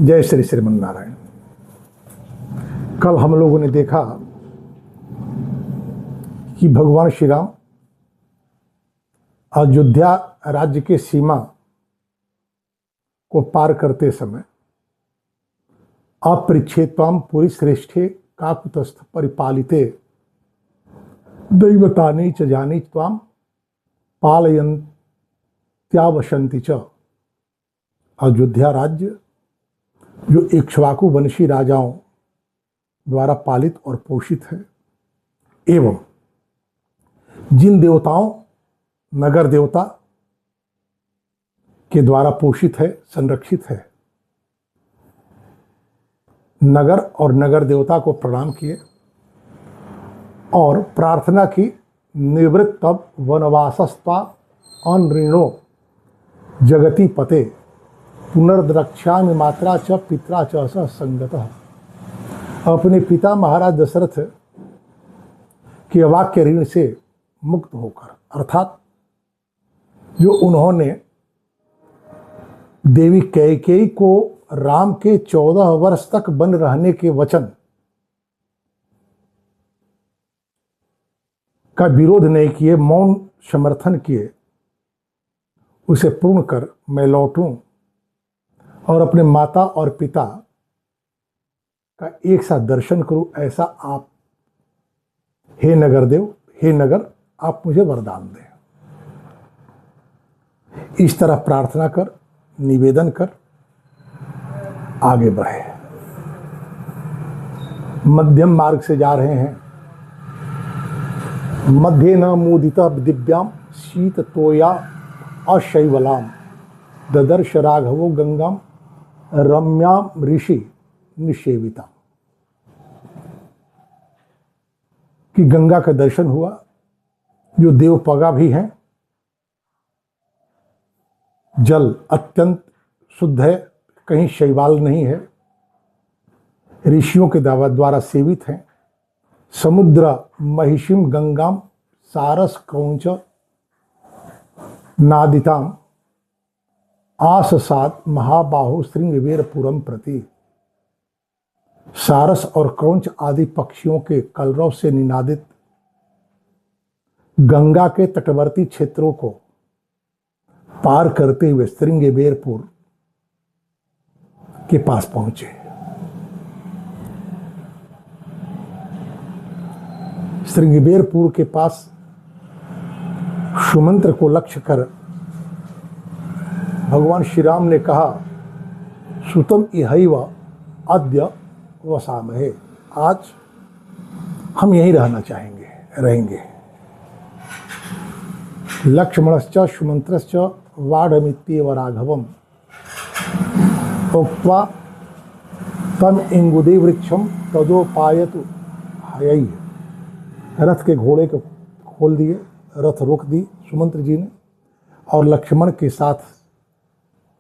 जय श्री श्रीमन नारायण। कल हम लोगों ने देखा कि भगवान श्री राम अयोध्या राज्य के सीमा को पार करते समय अपरिच्छेत्वाम पुरी श्रेष्ठे काकुतस्थ परिपालिते दैवतानि च जानी त्वाम पालयन्त्यावसन्ति च। अयोध्या राज्य जो इक्ष्वाकु वंशी राजाओं द्वारा पालित और पोषित है एवं जिन देवताओं नगर देवता के द्वारा पोषित है, संरक्षित है, नगर और नगर देवता को प्रणाम किए और प्रार्थना की, निवृत्त वनवासस्त्वा अनृणो जगति पते पुनर्द्रक्ष्यामि मात्रा च पित्रा च स संगतः। अपने पिता महाराज दशरथ के वाक्य ऋण से मुक्त होकर, अर्थात जो उन्होंने देवी कैकेयी को राम के 14 वर्ष तक वन रहने के वचन का विरोध नहीं किए, मौन समर्थन किए, उसे पूर्ण कर मैं लौटूं और अपने माता और पिता का एक साथ दर्शन करूं, ऐसा आप हे नगरदेव, हे नगर, आप मुझे वरदान दें। इस तरह प्रार्थना कर, निवेदन कर आगे बढ़े। मध्यम मार्ग से जा रहे हैं। मध्य न मुदिता दिव्याम शीत तोया अशैवलाम ददर्श राघवो गंगाम रम्याम ऋषि निषेविता। कि गंगा का दर्शन हुआ जो देवपगा भी हैं, जल अत्यंत शुद्ध है, कहीं शैवाल नहीं है, ऋषियों के द्वारा सेवित हैं। समुद्र महिषिम गंगाम सारस क्रौंच नादिताम आससात महाबाहु श्रृंगवीरपुरम प्रति। सारस और क्रौंच आदि पक्षियों के कलरव से निनादित गंगा के तटवर्ती क्षेत्रों को पार करते हुए श्रृंगवीरपुर के पास पहुंचे। श्रृंगवीरपुर के पास सुमंत्र को लक्ष्य कर भगवान श्री राम ने कहा, सुतम इहैव अद्य वसामहे। आज हम यहीं रहना चाहेंगे, रहेंगे। लक्ष्मणश्च सुमंत्रश्च वाढमित्येव राघवम उक्त्वा तम इंगुदे वृक्षम तदोपायतु हयैः। रथ के घोड़े को खोल दिए, रथ रोक दी सुमंत्र जी ने, और लक्ष्मण के साथ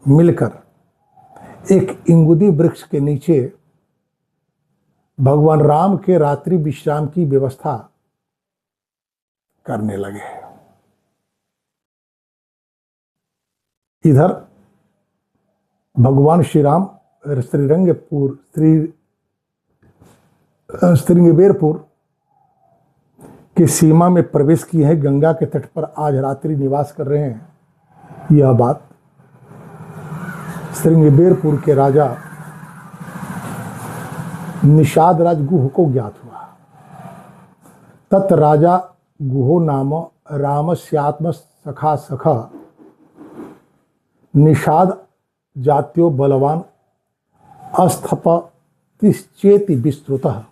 मिलकर एक इंगुदी वृक्ष के नीचे भगवान राम के रात्रि विश्राम की व्यवस्था करने लगे। इधर भगवान श्री राम श्रृंगवीरपुर की सीमा में प्रवेश किए हैं, गंगा के तट पर आज रात्रि निवास कर रहे हैं। यह बात श्रृंगवीरपुर के राजा निषाद राज गुह को ज्ञात हुआ। तत् राजा गुहो नाम रामस्यात्म सखा सखा निषाद जात्यो बलवान अस्थपतिश्चेति विस्तृतः।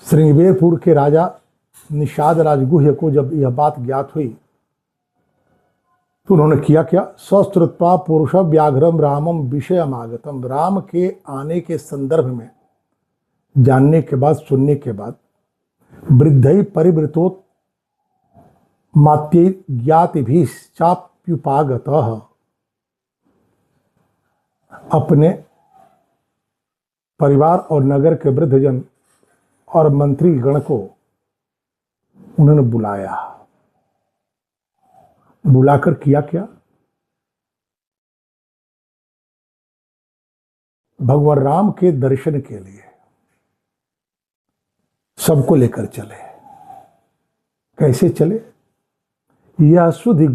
श्रृंगवीरपुर के राजा निषाद राजगुह्य को जब यह बात ज्ञात हुई तो उन्होंने किया क्या, सश्रुत्वा पुरुष व्याघ्रम रामम विषयमागतम। राम के आने के संदर्भ में जानने के बाद, सुनने के बाद, वृद्धि परिवृतोत मात्यै ज्ञातिभिश्चाप्युपागतः। अपने परिवार और नगर के वृद्धजन और मंत्री गण को उन्होंने बुलाया। बुलाकर किया क्या, भगवान राम के दर्शन के लिए सबको लेकर चले। कैसे चले? यह सुधि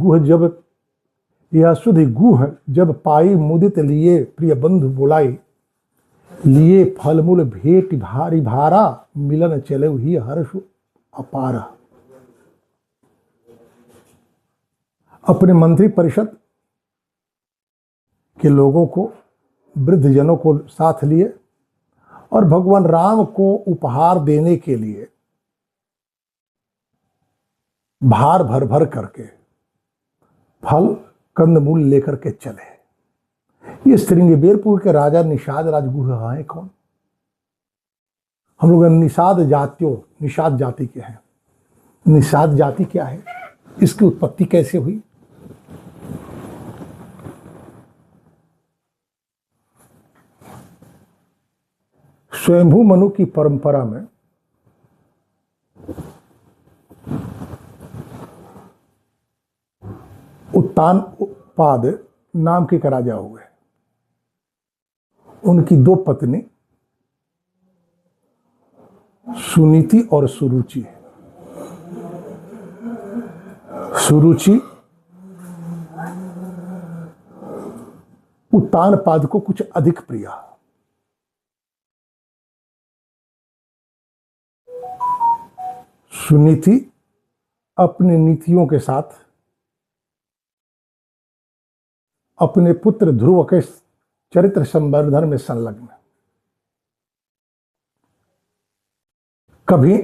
गुह जब पाई मुदित लिए, प्रिय बंधु बुलाई, लिए फलमूल भेट भारी भारा, मिलन चले ही हर्ष अपारा। अपने मंत्री परिषद के लोगों को, वृद्धजनों को साथ लिए और भगवान राम को उपहार देने के लिए भार भर भर करके फल कंदमूल लेकर के चले। ये श्रृंगबेरपुर के राजा निषाद राजगुह हैं कौन? हम लोग निषाद जाति के हैं। निषाद जाति क्या है? इसकी उत्पत्ति कैसे हुई? स्वयंभू मनु की परंपरा में उत्तानपाद नाम के एक राजा हुए। उनकी दो पत्नी सुनीति और सुरुचि। सुरुचि उत्तानपाद को कुछ अधिक प्रिय। सुनीति अपनी नीतियों के साथ अपने पुत्र ध्रुव के चरित्र संवर्धन में संलग्न। कभी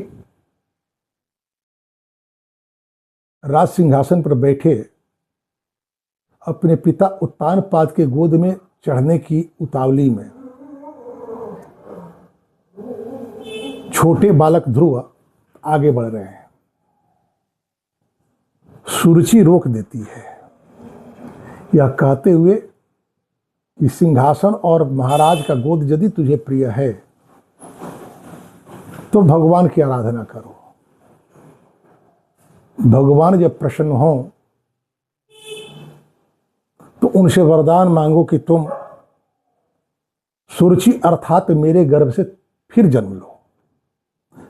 राज सिंहासन पर बैठे अपने पिता उत्तानपाद के गोद में चढ़ने की उतावली में छोटे बालक ध्रुव आगे बढ़ रहे हैं। सुरुचि रोक देती है, यह कहते हुए कि सिंहासन और महाराज का गोद यदि तुझे प्रिय है तो भगवान की आराधना करो। भगवान जब प्रसन्न हो तो उनसे वरदान मांगो कि तुम सुरुचि अर्थात मेरे गर्भ से फिर जन्म लो।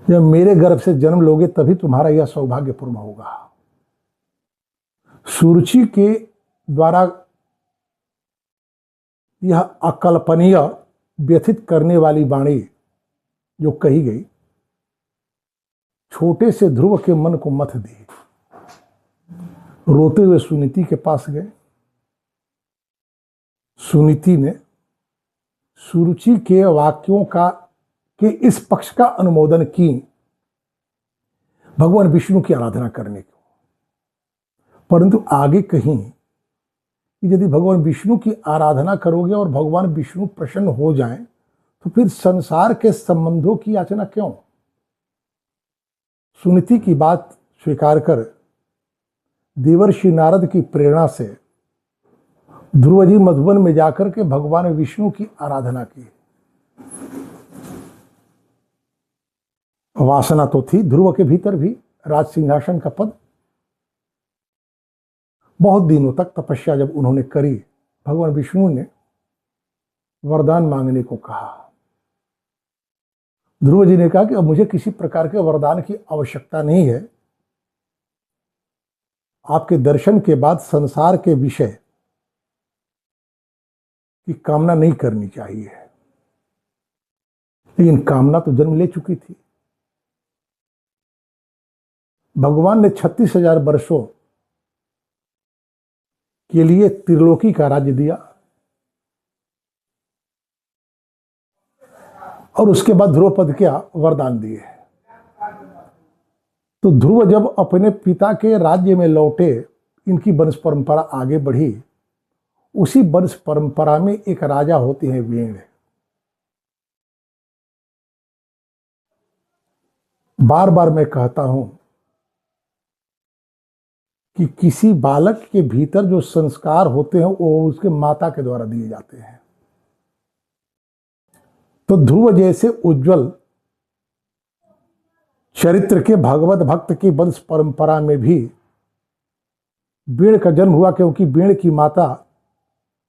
जब मेरे गर्भ से जन्म लोगे तभी तुम्हारा यह सौभाग्य पूर्ण होगा। सुरुचि के द्वारा यह अकल्पनीय व्यथित करने वाली वाणी जो कही गई, छोटे से ध्रुव के मन को मथ दी। रोते हुए सुनीति के पास गए। सुनीति ने सुरुचि के वाक्यों के इस पक्ष का अनुमोदन की भगवान विष्णु की आराधना करने को, परंतु आगे कहीं कि यदि भगवान विष्णु की आराधना करोगे और भगवान विष्णु प्रसन्न हो जाएं तो फिर संसार के संबंधों की याचना क्यों? सुनीति की बात स्वीकार कर देवर्षि नारद की प्रेरणा से ध्रुव जी मधुबन में जाकर के भगवान विष्णु की आराधना की। वासना तो थी ध्रुव के भीतर भी राज सिंहासन का पद। बहुत दिनों तक तपस्या जब उन्होंने करी, भगवान विष्णु ने वरदान मांगने को कहा। ध्रुव जी ने कहा कि अब मुझे किसी प्रकार के वरदान की आवश्यकता नहीं है। आपके दर्शन के बाद संसार के विषय की कामना नहीं करनी चाहिए। लेकिन कामना तो जन्म ले चुकी थी। भगवान ने 36,000 वर्षों के लिए त्रिलोकी का राज्य दिया और उसके बाद ध्रुवपद क्या वरदान दिए। तो ध्रुव जब अपने पिता के राज्य में लौटे, इनकी वंश परंपरा आगे बढ़ी। उसी वंश परंपरा में एक राजा होते हैं वेण। बार बार मैं कहता हूं कि किसी बालक के भीतर जो संस्कार होते हैं वो उसके माता के द्वारा दिए जाते हैं। तो ध्रुव जैसे उज्जवल चरित्र के भगवत भक्त की वंश परंपरा में भी वेण का जन्म हुआ, क्योंकि वेण की माता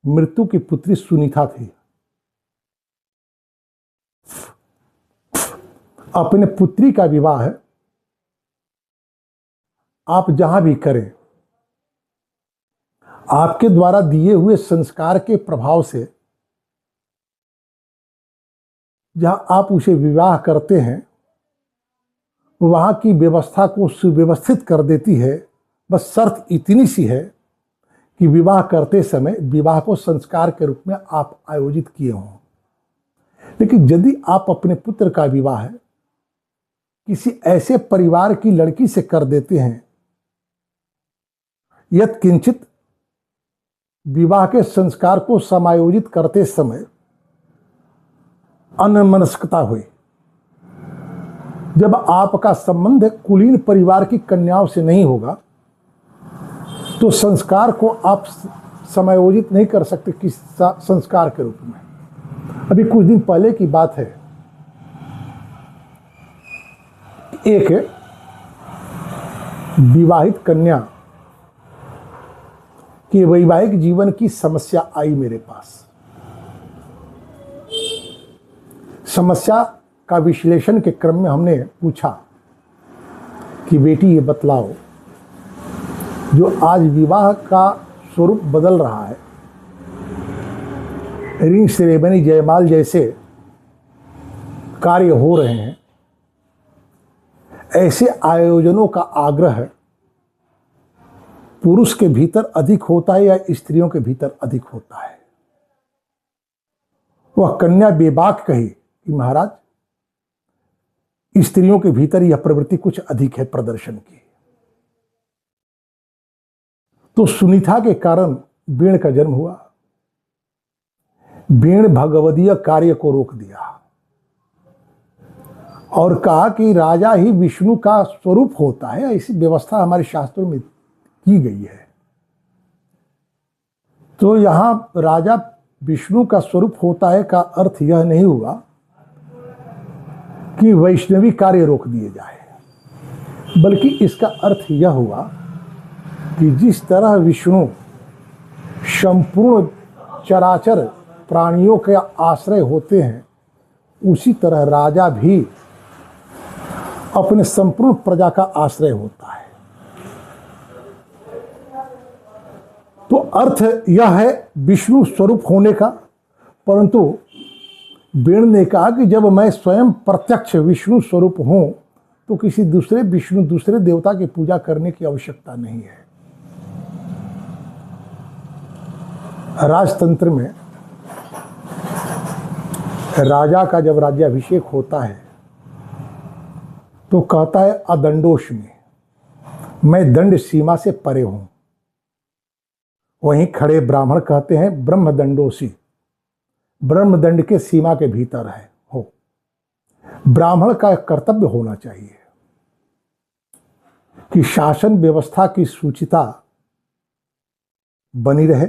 मृत्यु की पुत्री सुनीता थी। अपने पुत्री का विवाह आप जहां भी करें, आपके द्वारा दिए हुए संस्कार के प्रभाव से जहां आप उसे विवाह करते हैं, वहां की व्यवस्था को सुव्यवस्थित कर देती है। बस शर्त इतनी सी है कि विवाह करते समय विवाह को संस्कार के रूप में आप आयोजित किए हों। लेकिन यदि आप अपने पुत्र का विवाह किसी ऐसे परिवार की लड़की से कर देते हैं, यत् किंचित विवाह के संस्कार को समायोजित करते समय अनमनस्कता हुई, जब आपका संबंध कुलीन परिवार की कन्याओं से नहीं होगा, तो संस्कार को आप समायोजित नहीं कर सकते किस संस्कार के रूप में। अभी कुछ दिन पहले की बात है, एक विवाहित कन्या के वैवाहिक जीवन की समस्या आई मेरे पास। समस्या का विश्लेषण के क्रम में हमने पूछा कि बेटी ये बतलाओ, जो आज विवाह का स्वरूप बदल रहा है, रिंग सेरेमनी, जयमाल जैसे कार्य हो रहे हैं, ऐसे आयोजनों का आग्रह पुरुष के भीतर अधिक होता है या स्त्रियों के भीतर अधिक होता है? वह कन्या बेबाक कही कि महाराज, स्त्रियों के भीतर यह प्रवृत्ति कुछ अधिक है प्रदर्शन की। तो सुनीता के कारण बेण का जन्म हुआ। बेण भगवदीय कार्य को रोक दिया और कहा कि राजा ही विष्णु का स्वरूप होता है, ऐसी व्यवस्था हमारे शास्त्रों में की गई है। तो यहां राजा विष्णु का स्वरूप होता है का अर्थ यह नहीं हुआ कि वैष्णवी कार्य रोक दिए जाए, बल्कि इसका अर्थ यह हुआ कि जिस तरह विष्णु संपूर्ण चराचर प्राणियों के आश्रय होते हैं, उसी तरह राजा भी अपने संपूर्ण प्रजा का आश्रय होता है। तो अर्थ यह है विष्णु स्वरूप होने का, परंतु बेण ने कहा कि जब मैं स्वयं प्रत्यक्ष विष्णु स्वरूप हूं, तो किसी दूसरे विष्णु, दूसरे देवता की पूजा करने की आवश्यकता नहीं है। राजतंत्र में राजा का जब राज्याभिषेक होता है तो कहता है अदंडोष्मि, मैं दंड सीमा से परे हूं। वहीं खड़े ब्राह्मण कहते हैं ब्रह्मदंडोसी, ब्रह्मदंड के सीमा के भीतर है हो। ब्राह्मण का कर्तव्य होना चाहिए कि शासन व्यवस्था की सूचिता बनी रहे,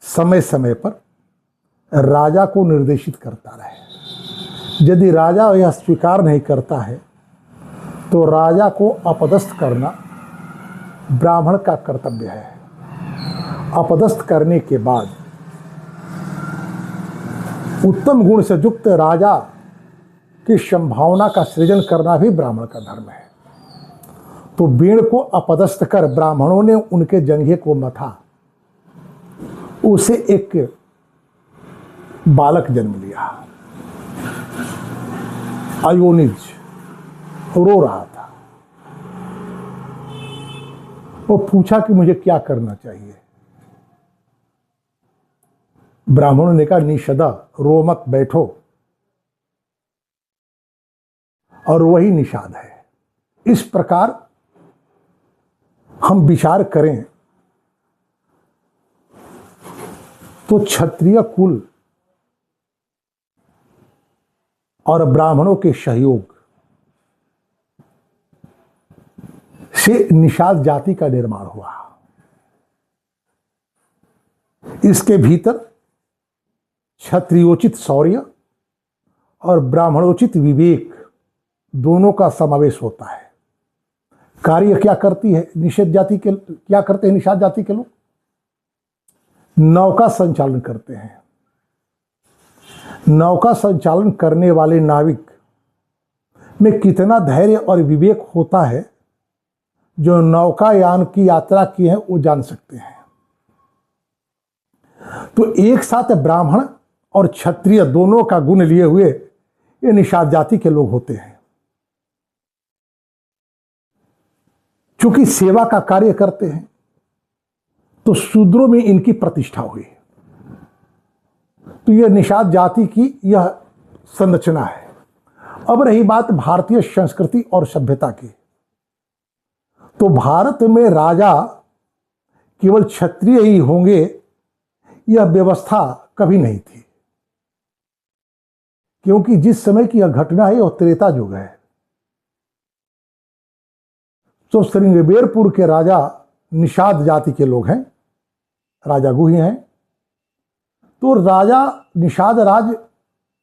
समय समय पर राजा को निर्देशित करता रहे। यदि राजा यह स्वीकार नहीं करता है तो राजा को अपदस्थ करना ब्राह्मण का कर्तव्य है। अपदस्थ करने के बाद उत्तम गुण से युक्त राजा की संभावना का सृजन करना भी ब्राह्मण का धर्म है। तो बेण को अपदस्थ कर ब्राह्मणों ने उनके जंघे को मथा, उसे एक बालक जन्म लिया। अयोनिज रो रहा था। वो पूछा कि मुझे क्या करना चाहिए। ब्राह्मणों ने कहा निषदा, रो मत, बैठो। और वही निषाद है। इस प्रकार हम विचार करें तो क्षत्रिय कुल और ब्राह्मणों के सहयोग से निषाद जाति का निर्माण हुआ। इसके भीतर क्षत्रियोचित शौर्य और ब्राह्मणोचित विवेक दोनों का समावेश होता है। कार्य क्या करती है निषेध जाति के, क्या करते हैं निषाद जाति के लोग? नौका संचालन करते हैं। नौका संचालन करने वाले नाविक में कितना धैर्य और विवेक होता है, जो नौकायान की यात्रा की है वो जान सकते हैं। तो एक साथ ब्राह्मण और क्षत्रिय दोनों का गुण लिए हुए ये निषाद जाति के लोग होते हैं। चूंकि सेवा का कार्य करते हैं तो शूद्रों में इनकी प्रतिष्ठा हुई। तो यह निषाद जाति की यह संरचना है। अब रही बात भारतीय संस्कृति और सभ्यता की, तो भारत में राजा केवल क्षत्रिय ही होंगे यह व्यवस्था कभी नहीं थी, क्योंकि जिस समय की यह घटना है वह त्रेता युग है। तो श्रृंगबेरपुर के राजा निषाद जाति के लोग हैं, राजा गुही हैं। तो राजा निषाद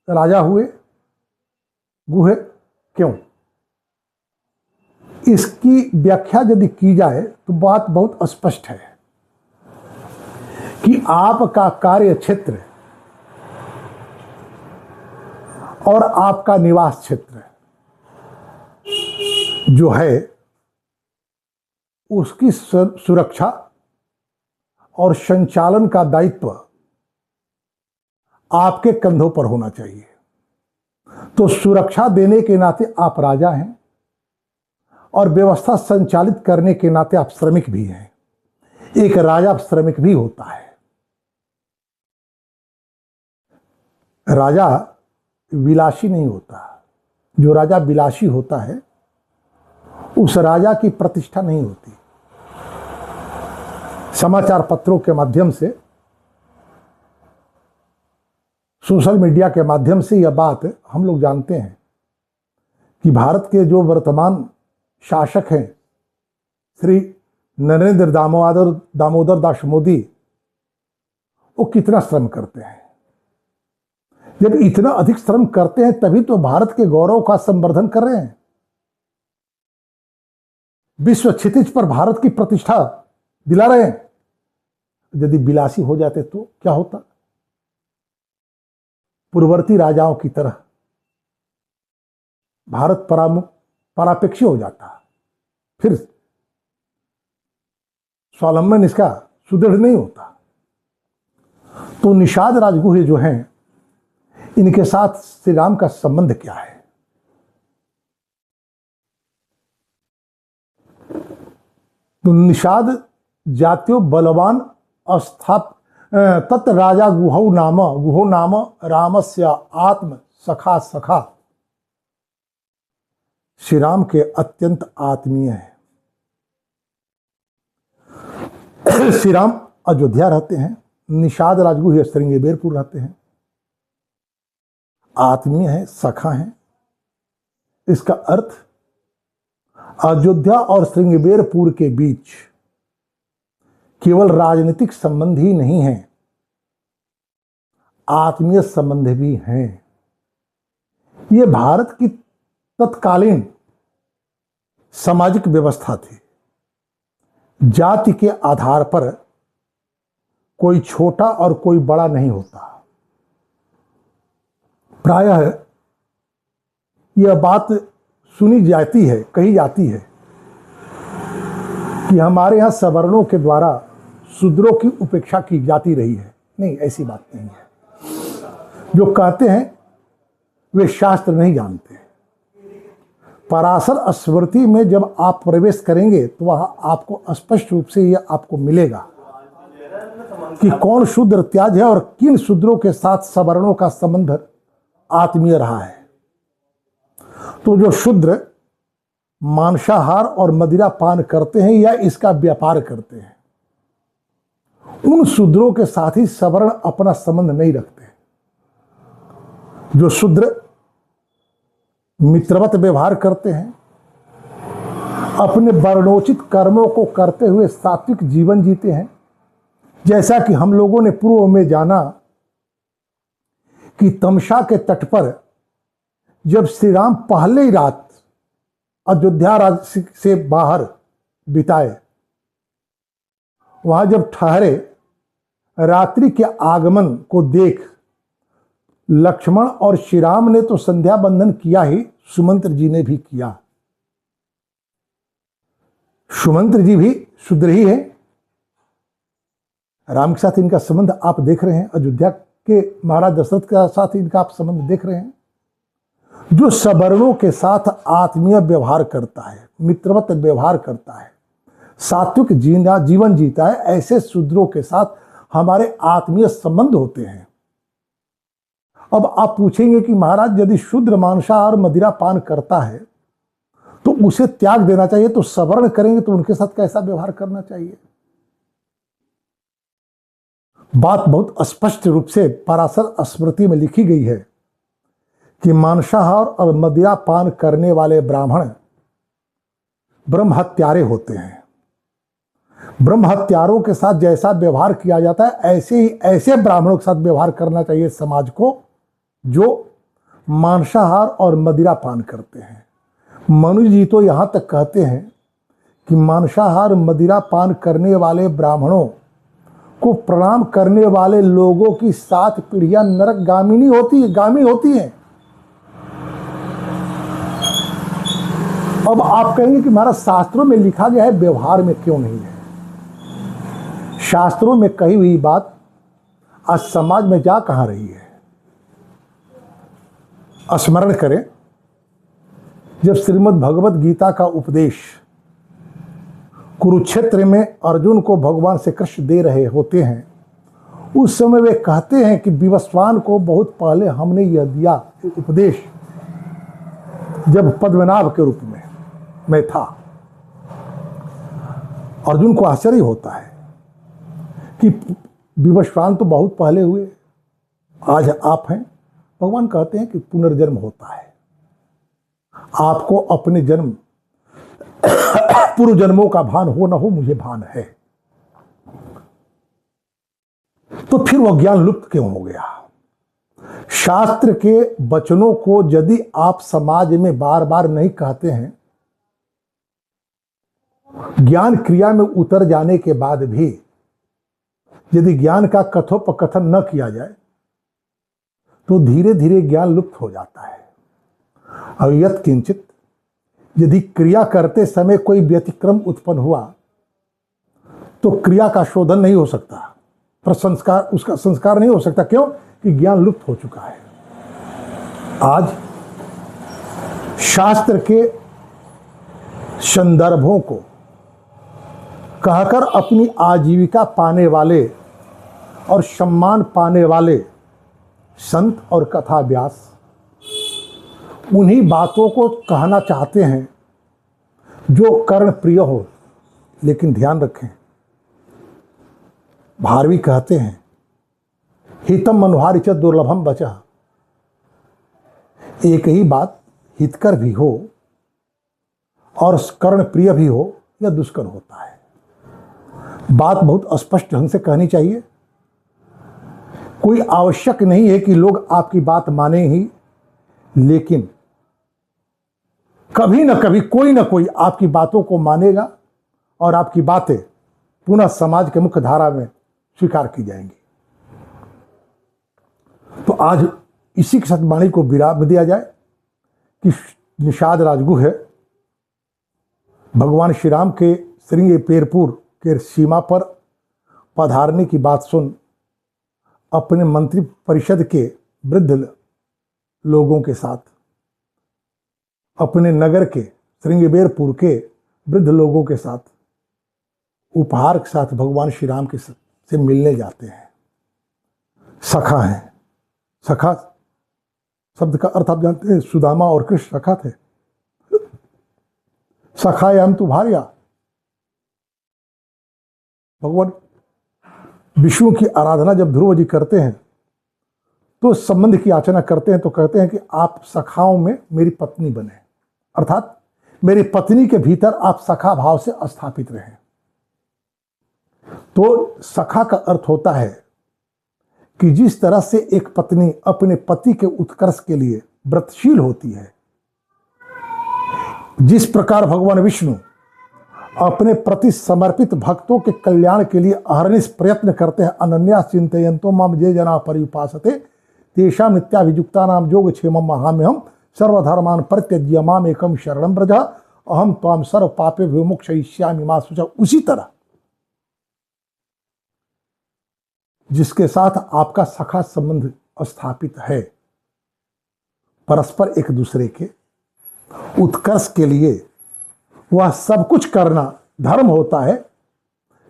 राजा हुए, गुहे क्यों? इसकी व्याख्या यदि की जाए तो बात बहुत स्पष्ट है कि आपका कार्य क्षेत्र और आपका निवास क्षेत्र जो है उसकी सुरक्षा और संचालन का दायित्व आपके कंधों पर होना चाहिए। तो सुरक्षा देने के नाते आप राजा हैं और व्यवस्था संचालित करने के नाते आप श्रमिक भी हैं। एक राजा श्रमिक भी होता है। राजा विलासी नहीं होता। जो राजा विलासी होता है उस राजा की प्रतिष्ठा नहीं होती। समाचार पत्रों के माध्यम से, सोशल मीडिया के माध्यम से यह बात हम लोग जानते हैं कि भारत के जो वर्तमान शासक हैं श्री नरेंद्र दामोदर दास मोदी, वो कितना श्रम करते हैं। जब इतना अधिक श्रम करते हैं तभी तो भारत के गौरव का संवर्धन कर रहे हैं। विश्व क्षितिज पर भारत की प्रतिष्ठा दिला रहे हैं। यदि विलासी हो जाते तो क्या होता? पूर्ववर्ती राजाओं की तरह भारत परापेक्षी हो जाता, फिर स्वावलंबन इसका सुदृढ़ नहीं होता। तो निषाद राजगुह्य जो हैं, इनके साथ श्री राम का संबंध क्या है? तो निषाद जात्यो बलवान तत् राजा गुहो नाम रामस्य आत्म सखा सखा। श्री राम के अत्यंत आत्मीय है। श्री राम अयोध्या रहते हैं, निषाद राजगुह्य श्रृंगबेरपुर रहते हैं। आत्मीय है, सखा है। इसका अर्थ अयोध्या और श्रृंगबेरपुर के बीच केवल राजनीतिक संबंध ही नहीं है, आत्मीय संबंध भी हैं। यह भारत की तत्कालीन सामाजिक व्यवस्था थी। जाति के आधार पर कोई छोटा और कोई बड़ा नहीं होता। प्रायः यह बात सुनी जाती है, कही जाती है कि हमारे यहाँ सवर्णों के द्वारा शूद्रों की उपेक्षा की जाती रही है। नहीं, ऐसी बात नहीं है। जो कहते हैं वे शास्त्र नहीं जानते। पराशर स्मृति में जब आप प्रवेश करेंगे तो वह आपको स्पष्ट रूप से यह आपको मिलेगा कि कौन शूद्र त्याज है और किन शूद्रों के साथ सवर्णों का संबंध आत्मीय रहा है। तो जो शूद्र मांसाहार और मदिरा पान करते हैं या इसका व्यापार करते हैं, उन शूद्रों के साथ ही सवर्ण अपना संबंध नहीं रखते। जो शूद्र मित्रवत व्यवहार करते हैं, अपने वर्णोचित कर्मों को करते हुए सात्विक जीवन जीते हैं। जैसा कि हम लोगों ने पूर्व में जाना कि तमसा के तट पर जब श्री राम पहले ही रात अयोध्या राज्य से बाहर बिताए, वहां जब ठहरे, रात्रि के आगमन को देख लक्ष्मण और श्री राम ने तो संध्या बंधन किया ही, सुमंत्र जी ने भी किया। सुमंत्र जी भी शूद्र ही है। राम के साथ इनका संबंध आप देख रहे हैं, अयोध्या के महाराज दशरथ के साथ इनका आप संबंध देख रहे हैं। जो सवर्णों के साथ आत्मीय व्यवहार करता है, मित्रवत व्यवहार करता है, सात्विक जीवन जीता है, ऐसे शूद्रों के साथ हमारे आत्मीय संबंध होते हैं। अब आप पूछेंगे कि महाराज यदि शूद्र मांसाहार मदिरा पान करता है तो उसे त्याग देना चाहिए, तो सवर्ण करेंगे तो उनके साथ कैसा व्यवहार करना चाहिए? बात बहुत स्पष्ट रूप से पराशर स्मृति में लिखी गई है कि मांसाहार और मदिरा पान करने वाले ब्राह्मण ब्रह्म हत्यारे होते हैं। ब्रह्म हत्यारों के साथ जैसा व्यवहार किया जाता है ऐसे ही ऐसे ब्राह्मणों के साथ व्यवहार करना चाहिए समाज को जो मांसाहार और मदिरा पान करते हैं। मनु जी तो यहां तक कहते हैं कि मांसाहार मदिरा पान करने वाले ब्राह्मणों को प्रणाम करने वाले लोगों की 7 पीढ़ियां नरक गामी होती हैं। अब आप कहेंगे कि हमारा शास्त्रों में लिखा गया है, व्यवहार में क्यों नहीं है? शास्त्रों में कही हुई बात आज समाज में जा कहां रही है? स्मरण करें, जब श्रीमद् भगवत गीता का उपदेश कुरुक्षेत्र में अर्जुन को भगवान श्री कृष्ण दे रहे होते हैं, उस समय वे कहते हैं कि विवस्वान को बहुत पहले हमने यह दिया उपदेश, जब पद्मनाभ के रूप में था। अर्जुन को आश्चर्य होता है कि विवस्वान तो बहुत पहले हुए, आज आप हैं। भगवान कहते हैं कि पुनर्जन्म होता है, आपको अपने जन्म पूर्व जन्मों का भान हो न हो, मुझे भान है। तो फिर वह ज्ञान लुप्त क्यों हो गया? शास्त्र के वचनों को यदि आप समाज में बार बार नहीं कहते हैं, ज्ञान क्रिया में उतर जाने के बाद भी यदि ज्ञान का कथोपकथन न किया जाए तो धीरे धीरे ज्ञान लुप्त हो जाता है। और यत् किंचित यदि क्रिया करते समय कोई व्यतिक्रम उत्पन्न हुआ तो क्रिया का शोधन नहीं हो सकता, प्रसंस्कार उसका संस्कार नहीं हो सकता। क्यों? कि ज्ञान लुप्त हो चुका है। आज शास्त्र के संदर्भों को कहकर अपनी आजीविका पाने वाले और सम्मान पाने वाले संत और कथा व्यास उन्हीं बातों को कहना चाहते हैं जो कर्ण प्रिय हो। लेकिन ध्यान रखें, भारवी कहते हैं हितम मनोहारि च दुर्लभम बचा। एक ही बात हितकर भी हो और कर्ण प्रिय भी हो, यह दुष्कर होता है। बात बहुत स्पष्ट ढंग से कहनी चाहिए। कोई आवश्यक नहीं है कि लोग आपकी बात माने ही, लेकिन कभी न कभी कोई न कोई आपकी बातों को मानेगा और आपकी बातें पुनः समाज के मुख्य धारा में स्वीकार की जाएंगी। तो आज इसी के साथ वाणी को विराम दिया जाए कि निषाद राजगुह है भगवान श्री राम के श्रृंगेरपुर के सीमा पर पधारने की बात सुन अपने मंत्री परिषद के वृद्ध लोगों के साथ, अपने नगर के श्रृंगेरपुर के वृद्ध लोगों के साथ उपहार के साथ भगवान श्री राम के से मिलने जाते हैं। सखा हैं। सखा शब्द का अर्थ आप जानते हैं, सुदामा और कृष्ण सखा थे। सखायाम तु भार्या। भगवान विष्णु की आराधना जब ध्रुव जी करते हैं तो संबंध की याचना करते हैं, तो कहते हैं कि आप सखाओं में मेरी पत्नी बने, अर्थात मेरी पत्नी के भीतर आप सखा भाव से स्थापित रहें। तो सखा का अर्थ होता है कि जिस तरह से एक पत्नी अपने पति के उत्कर्ष के लिए व्रतशील होती है, जिस प्रकार भगवान विष्णु अपने प्रति समर्पित भक्तों के कल्याण के लिए अहर्निश प्रयत्न करते हैं, अनन्या चिंतयन्तो माम ये जना पर्युपासते, तेषा नित्याभियुक्ता नाम योग क्षेमम महाम्यहम सर्वधर्मान परित्यज्य माम एकम शरणम व्रज अहम त्वाम सर्व पापे विमुक्षयिष्यामि मा शुचः। उसी तरह जिसके साथ आपका सखा संबंध स्थापित है, परस्पर एक दूसरे के उत्कर्ष के लिए वह सब कुछ करना धर्म होता है,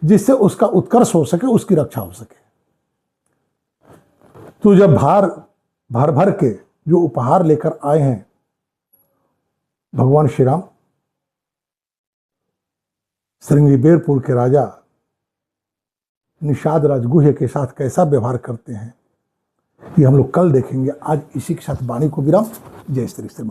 जिससे उसका उत्कर्ष हो सके, उसकी रक्षा हो सके। तो जब भर भर के जो उपहार लेकर आए हैं भगवान श्री राम, श्रृंगीबेरपुर के राजा निषाद राजगुह्य के साथ कैसा व्यवहार करते हैं, ये हम लोग कल देखेंगे। आज इसी के साथ वाणी को विराम। जय श्री कृष्ण।